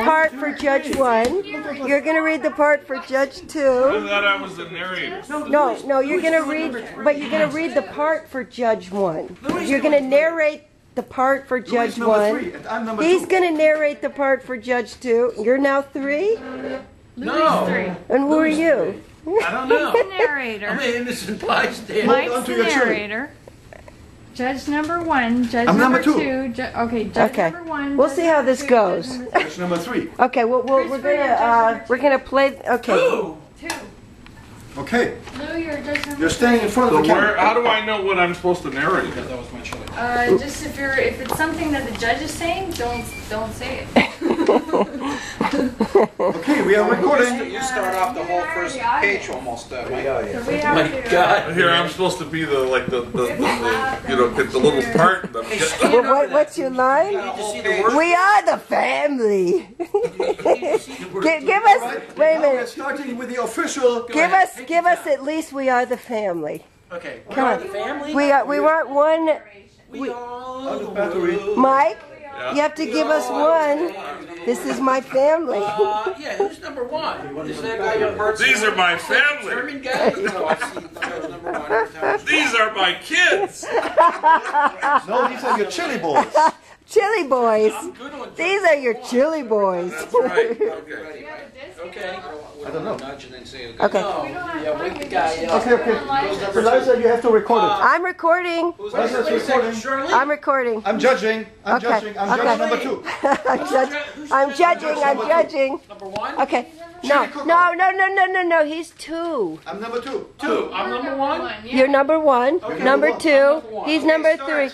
part for Judge 1. You're going to read the part for Judge 2. I thought I was the narrator. No, you're going to read, but you're going to read the part for Judge 1. You're going to narrate the part for Judge 1. He's going to narrate the part for Judge 2. You're now 3? No. 3. And who are you? I don't know. The narrator. I'm an innocent bystander. Mike's the narrator. Judge number 1, judge number 2. Okay, judge number 1. We'll see how this goes. Judge number 3. Okay, well, we're gonna play. Okay. 2. Okay. Lou, you're judge number 2. You're standing in front of the camera. How do I know what I'm supposed to narrate? That was my choice. Just if it's something that the judge is saying, don't say it. Okay, we are recording. You start off the whole first page almost, Mike. So we have My to, God. Here I'm supposed to be the get the little part. Well, what's your line? We are the family. Give us. Wait a Now we're minute. starting with the official. Give us at least we are the family. Okay. Come on. The family? We want one. We all. Out of battery. Mike, you have to give us one. This is my family. Yeah, who's number 1? Is that guy your birth? These are my family. German guy? No, I see number 1 every time. These are my kids. No, these are your chili boys. Chili boys. I'm good on These are your chili boys. That's right. Okay. Okay. I don't know. Nudge and then say it. Okay. No, yeah, wake the guy up. Okay. Eliza, you have to record it. I'm recording. Eliza's Wait a second, recording. Shirley? I'm recording. I'm judging. I'm Okay. judging. I'm Okay. judge number 2. I'm judging. Number 1? Okay. No. He's 2. I'm number 2. 2. I'm number 1? You're number 1. Number 2. I'm number one. He's number 3.